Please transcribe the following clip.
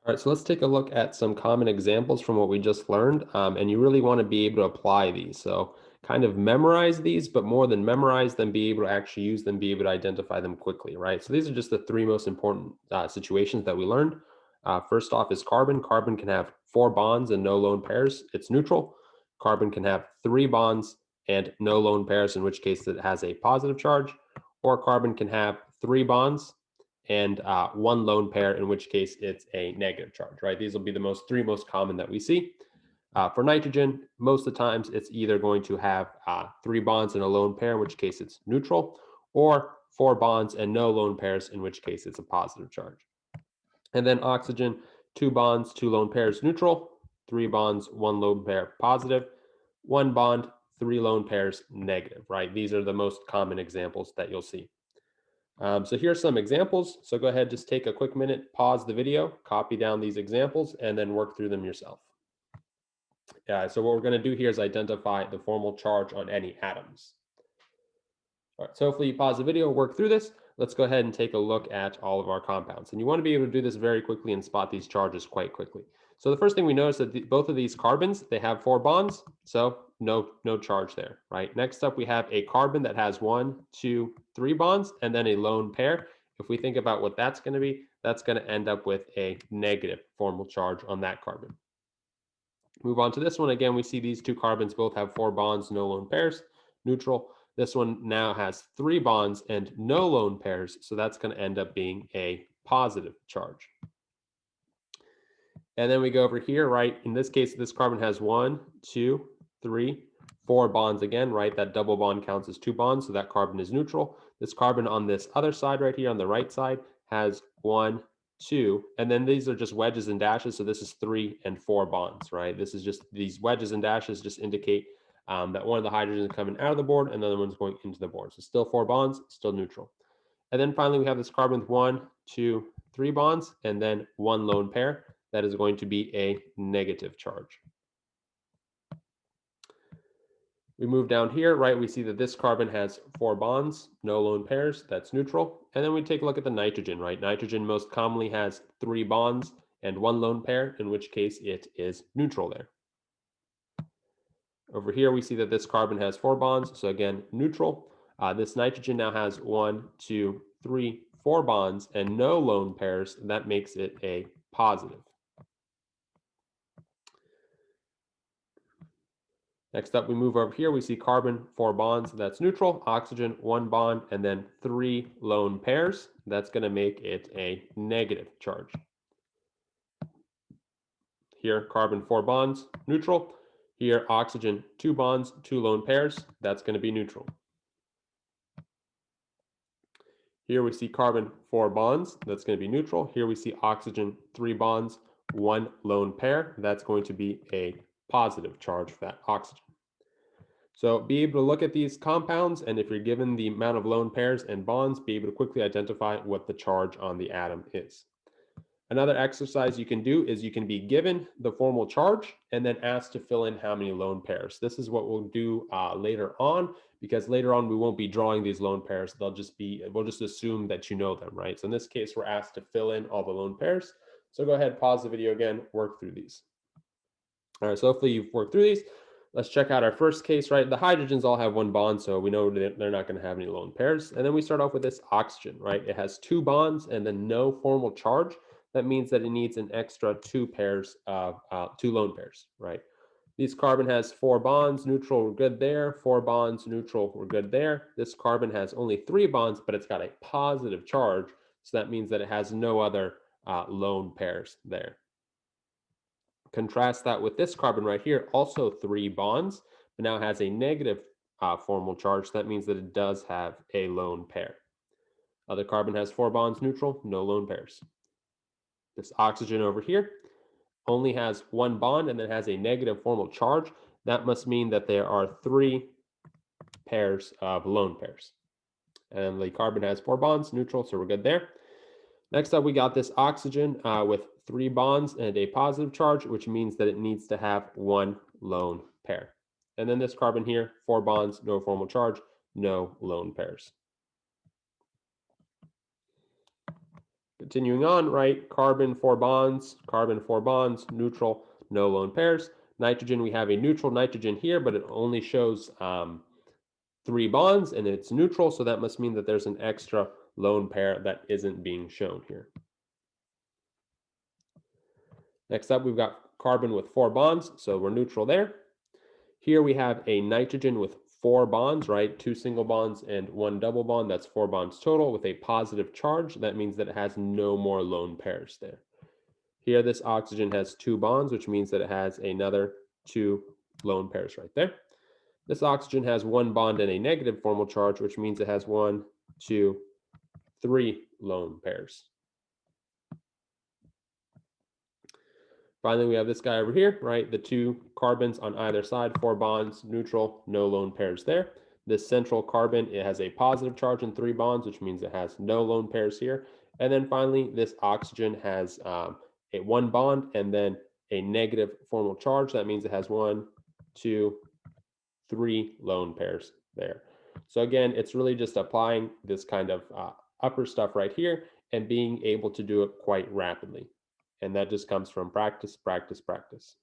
All right, so let's take a look at some common examples from what we just learned. And you really want to be able to apply these. So kind of memorize these, but more than memorize them, be able to actually use them, be able to identify them quickly, right? So these are just the three most important situations that we learned. First off is carbon. Carbon can have four bonds and no lone pairs. It's neutral. Carbon can have three bonds and no lone pairs, in which case it has a positive charge. Or carbon can have three bonds and one lone pair, in which case it's a negative charge, right? These will be the three most common that we see. For nitrogen, most of the times it's either going to have three bonds and a lone pair, in which case it's neutral, or four bonds and no lone pairs, in which case it's a positive charge. And then oxygen, two bonds, two lone pairs, neutral, three bonds, one lone pair, positive, one bond, three lone pairs, negative, right? These are the most common examples that you'll see. So here's some examples. So go ahead, just take a quick minute, pause the video, copy down these examples, and then work through them yourself. So what we're going to do here is identify the formal charge on any atoms. All right, so hopefully you pause the video, work through this. Let's go ahead and take a look at all of our compounds. And you want to be able to do this very quickly and spot these charges quite quickly. So the first thing we notice that both of these carbons, they have four bonds. So no charge there, right? Next up, we have a carbon that has one, two, three bonds, and then a lone pair. If we think about what that's going to be, that's going to end up with a negative formal charge on that carbon. Move on to this one. Again, we see these two carbons both have four bonds, no lone pairs, neutral. This one now has three bonds and no lone pairs, so that's going to end up being a positive charge. And then we go over here, right? In this case, this carbon has one, two, three, four bonds again, right? That double bond counts as two bonds, so that carbon is neutral. This carbon on this other side right here on the right side has one, two, and then these are just wedges and dashes, so this is three and four bonds, right? This is just, these wedges and dashes just indicate that one of the hydrogens is coming out of the board and the other one's going into the board. So still four bonds, still neutral. And then finally, we have this carbon with one, two, three bonds, and then one lone pair. That is going to be a negative charge. We move down here, right? We see that this carbon has four bonds, no lone pairs, that's neutral. And then we take a look at the nitrogen, right? Nitrogen most commonly has three bonds and one lone pair, in which case it is neutral there. Over here, we see that this carbon has four bonds, so again, neutral. This nitrogen now has one, two, three, four bonds and no lone pairs. That makes it a positive. Next up, we move over here. We see carbon, four bonds. That's neutral. Oxygen, one bond, and then three lone pairs. That's going to make it a negative charge. Here, carbon, four bonds, neutral. Here, oxygen, two bonds, two lone pairs. That's going to be neutral. Here we see carbon, four bonds. That's going to be neutral. Here we see oxygen, three bonds, one lone pair. That's going to be a positive charge for that oxygen. So be able to look at these compounds, and if you're given the amount of lone pairs and bonds, be able to quickly identify what the charge on the atom is. Another exercise you can do is you can be given the formal charge and then asked to fill in how many lone pairs. This is what we'll do later on, because later on we won't be drawing these lone pairs. We'll just assume that you know them, right? So in this case, we're asked to fill in all the lone pairs. So go ahead, pause the video again, work through these. All right, so hopefully you've worked through these. Let's check out our first case, right? The hydrogens all have one bond, so we know that they're not going to have any lone pairs. And then we start off with this oxygen, right? It has two bonds and then no formal charge. That means that it needs an extra two pairs of two lone pairs, right? This carbon has four bonds, neutral, we're good there. Four bonds, neutral, we're good there. This carbon has only three bonds, but it's got a positive charge. So that means that it has no other lone pairs there. Contrast that with this carbon right here, also three bonds, but now has a negative formal charge. That means that it does have a lone pair. Other carbon has four bonds, neutral, no lone pairs. This oxygen over here only has one bond and then has a negative formal charge. That must mean that there are three pairs of lone pairs. And the carbon has four bonds, neutral, so we're good there. Next up, we got this oxygen with three bonds and a positive charge, which means that it needs to have one lone pair. And then this carbon here, four bonds, no formal charge, no lone pairs. Continuing on, right? Carbon, 4 bonds, carbon, 4 bonds, neutral, no lone pairs. Nitrogen, we have a neutral nitrogen here, but it only shows 3 bonds and it's neutral. So that must mean that there's an extra lone pair that isn't being shown here. Next up, we've got carbon with 4 bonds. So we're neutral there. Here we have a nitrogen with 4 bonds, right? 2 single bonds and 1 double bond. That's 4 bonds total with a positive charge. That means that it has no more lone pairs there. Here, this oxygen has 2 bonds, which means that it has another 2 lone pairs right there. This oxygen has 1 bond and a negative formal charge, which means it has 1, 2, 3 lone pairs. Finally, we have this guy over here, right? The 2 carbons on either side, 4 bonds, neutral, no lone pairs there. This central carbon, it has a positive charge and 3 bonds, which means it has no lone pairs here. And then finally, this oxygen has a 1 bond and then a negative formal charge. That means it has 1, 2, 3 lone pairs there. So again, it's really just applying this kind of upper stuff right here and being able to do it quite rapidly. And that just comes from practice, practice, practice.